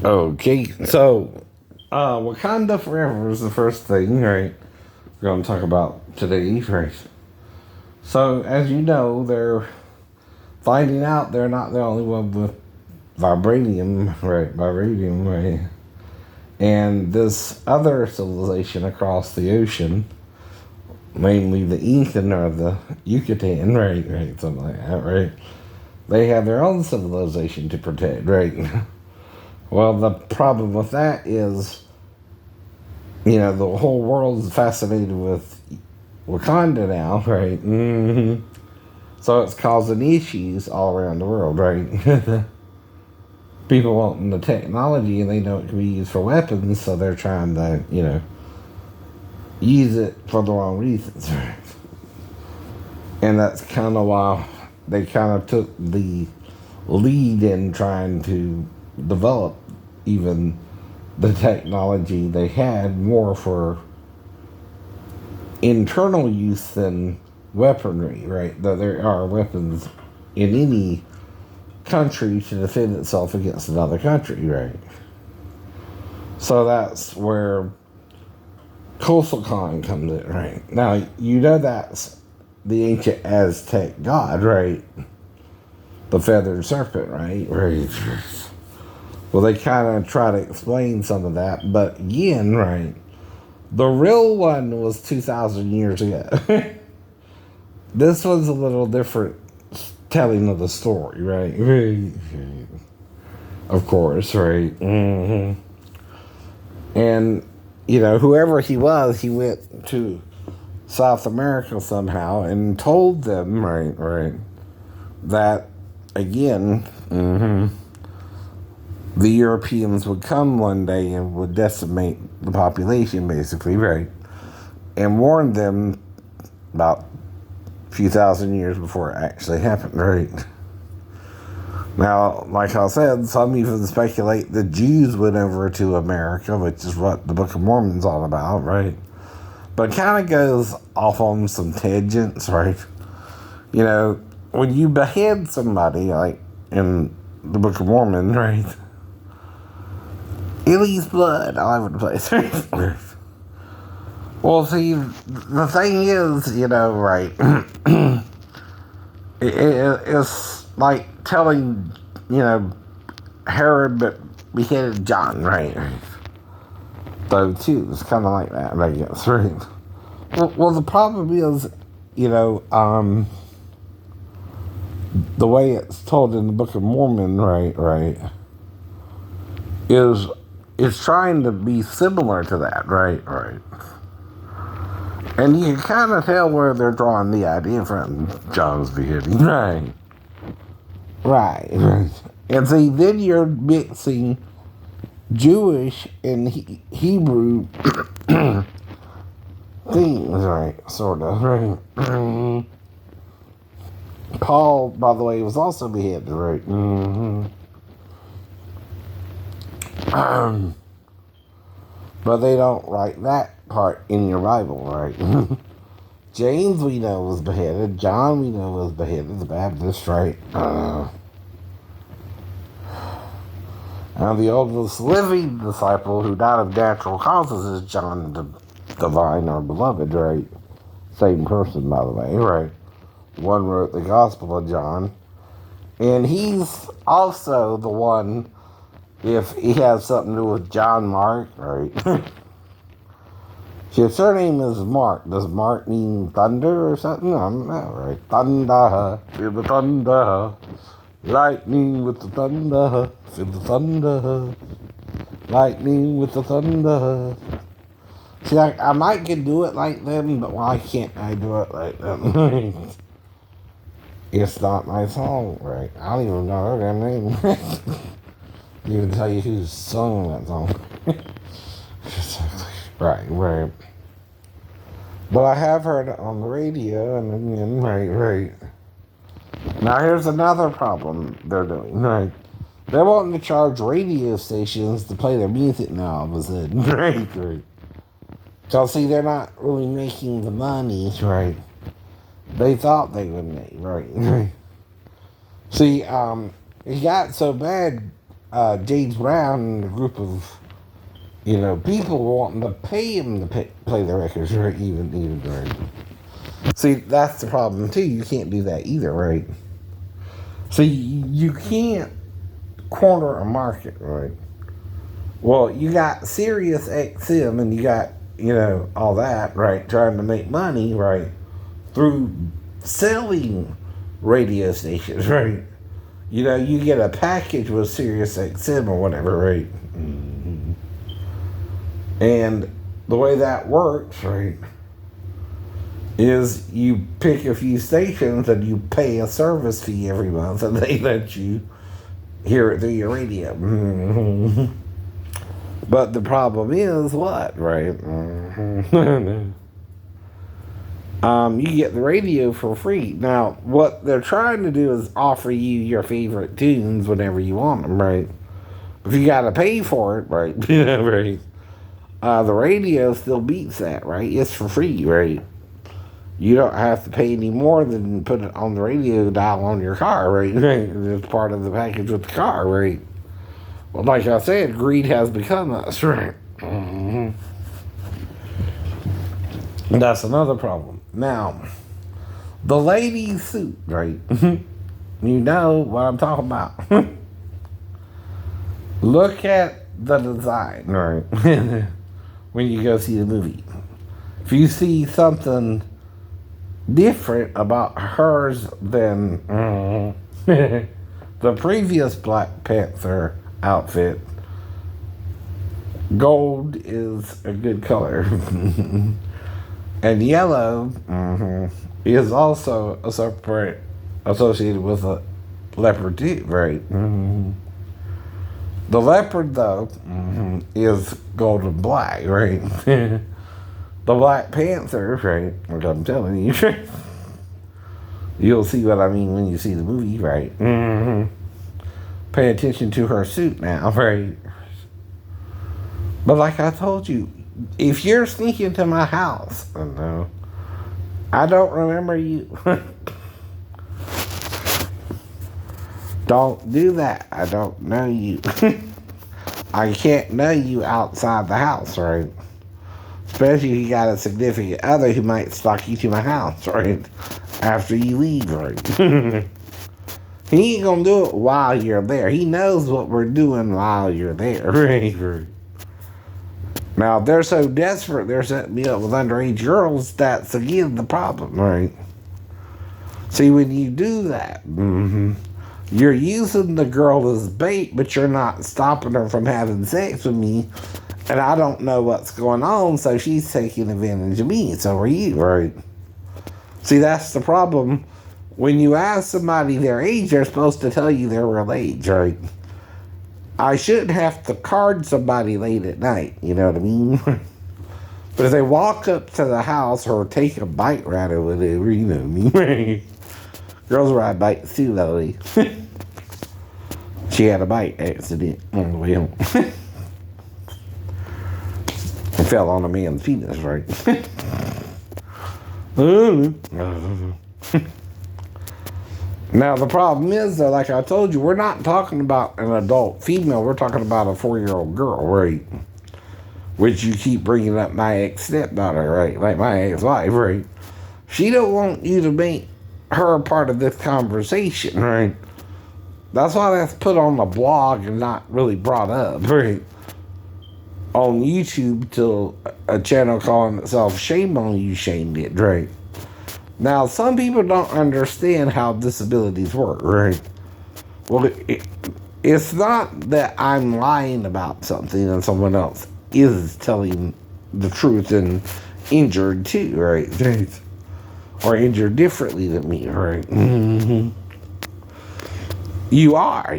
Okay, so Wakanda Forever is the first thing, right? We're going to talk about today, right? So, as you know, they're finding out they're not the only one with vibranium, right? Vibranium, right? And this other civilization across the ocean, namely the Incan or the Yucatan, right? Right, something like that, right? They have their own civilization to protect, right? Well, the problem with that is, the whole world's fascinated with Wakanda now, right? Mm-hmm. So it's causing issues all around the world, right? People wanting the technology and they know it can be used for weapons, so they're trying to, use it for the wrong reasons, right? And that's kind of why they kind of took the lead in trying to develop even the technology they had more for internal use than weaponry, right? That there are weapons in any country to defend itself against another country, right? So that's where Coastal Con comes in, right? Now, that's the ancient Aztec god, right? The feathered serpent, right? Right. Well, they kind of try to explain some of that, but again, right? The real one was 2,000 years ago. This one's a little different telling of the story, right? Of course, right? Mm-hmm. And, whoever he was, he went to South America somehow and told them, right, that, again, the Europeans would come one day and would decimate the population, basically, right? And warned them about a few thousand years before it actually happened, right? Now, like I said, some even speculate the Jews went over to America, which is what the Book of Mormon's all about, right? But it kind of goes off on some tangents, right? When you behead somebody, like in the Book of Mormon, right? It leaves blood all over the place, right? Well, see, the thing is, right? It's like telling, Herod beheaded John, right? So, too, it's kind of like that, I guess, right? Well, the problem is, the way it's told in the Book of Mormon, right, is it's trying to be similar to that, right. And you can kind of tell where they're drawing the idea from John's beheading, right. And see, then you're mixing Jewish and Hebrew things, right, sort of, right. Paul, by the way, was also beheaded, right. But they don't write that part in your Bible, right? James, we know, was beheaded. John, we know, was beheaded. The Baptist, right? Now, the oldest living disciple who died of natural causes is John the Divine or Beloved, right? Same person, by the way, right? One wrote the Gospel of John. And he's also the one, if he has something to do with John Mark, right? His surname is Mark. Does Mark mean thunder or something? I don't know, right? Thunder, feel the thunder. Lightning with the thunder, feel the thunder. Lightning with the thunder. See, I might can do it like them, but why can't I do it like them? It's not my song, right? I don't even know their damn name. I can even tell you who's sung that song. Right. But I have heard it on the radio, and again, right. Now here's another problem they're doing, right? They're wanting to charge radio stations to play their music now, all of a sudden, right. So see, they're not really making the money, right? They thought they would make, right. See, it got so bad James Brown and a group of, people wanting to pay him to play the records, right? Even right. See, that's the problem too. You can't do that either, right? So you can't corner a market, right? Well, you got Sirius XM and you got, all that, right? Trying to make money, right? Through selling radio stations, right? You get a package with Sirius XM or whatever, right? Mm-hmm. And the way that works, right, is you pick a few stations and you pay a service fee every month and they let you hear it through your radio. Mm-hmm. But the problem is what, right? Mm-hmm. You get the radio for free. Now, what they're trying to do is offer you your favorite tunes whenever you want them, right? If you got to pay for it, right? Right. The radio still beats that, right? It's for free, right? You don't have to pay any more than put it on the radio dial on your car, right? It's part of the package with the car, right? Well, like I said, greed has become us, right? Mm-hmm. That's another problem. Now, the ladies' suit, right? You know what I'm talking about. Look at the design, right? When you go see the movie. If you see something different about hers than the previous Black Panther outfit, gold is a good color. And yellow is also a separate associated with a leopard too, right? Mm-hmm. The leopard, though, is gold and black, right? The Black Panther, right? Like I'm telling you, you'll see what I mean when you see the movie, right? Mm-hmm. Pay attention to her suit now, right? But like I told you, if you're sneaking to my house, I don't remember you. Don't do that. I don't know you. I can't know you outside the house, right? Especially if you got a significant other who might stalk you to my house, right? After you leave, right? He ain't gonna do it while you're there. He knows what we're doing while you're there, right? Now, if they're so desperate, they're setting me up with underage girls, that's again the problem, right? See, when you do that, you're using the girl as bait, but you're not stopping her from having sex with me, and I don't know what's going on, so she's taking advantage of me, so are you, right? See, that's the problem. When you ask somebody their age, they're supposed to tell you their real age, right? I shouldn't have to card somebody late at night, you know what I mean? But if they walk up to the house or take a bike ride or whatever, you know what I mean? Girls ride bikes too, though. She had a bike accident on the way home. It fell on a man's penis, right? Now, the problem is, though, like I told you, we're not talking about an adult female. We're talking about a 4-year-old girl, right? Which you keep bringing up my ex-stepdaughter, right? Like my ex-wife, right? She don't want you to make her a part of this conversation, right? That's why that's put on the blog and not really brought up, right? On YouTube till a channel calling itself Shame on You Shamed It, right? Now, some people don't understand how disabilities work, right? Well, it's not that I'm lying about something and someone else is telling the truth and injured too, right? Or injured differently than me, right? Mm-hmm. You are.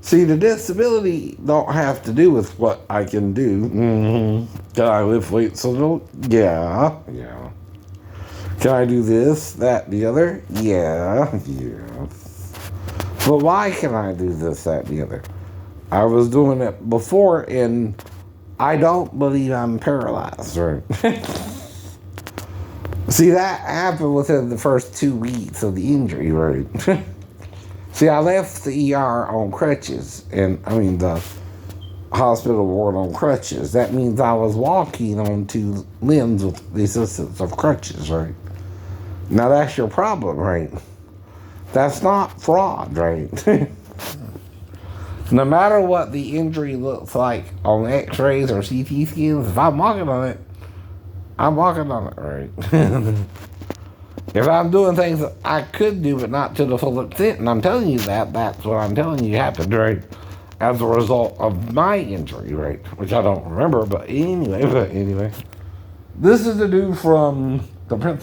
See, the disability don't have to do with what I can do. Mm-hmm. Can I lift weights a little? Yeah. Can I do this, that, the other? Yeah. But why can I do this, that, the other? I was doing it before, and I don't believe I'm paralyzed, right? See, that happened within the first 2 weeks of the injury, right? See, I left the ER on crutches, the hospital ward on crutches. That means I was walking on two limbs with the assistance of crutches, right? Now that's your problem, right? That's not fraud, right? No matter what the injury looks like on x-rays or CT scans, if I'm walking on it, I'm walking on it, right? If I'm doing things that I could do but not to the full extent, and I'm telling you that's what I'm telling you happened, right? As a result of my injury, right? Which I don't remember, but anyway. This is the dude from the Princess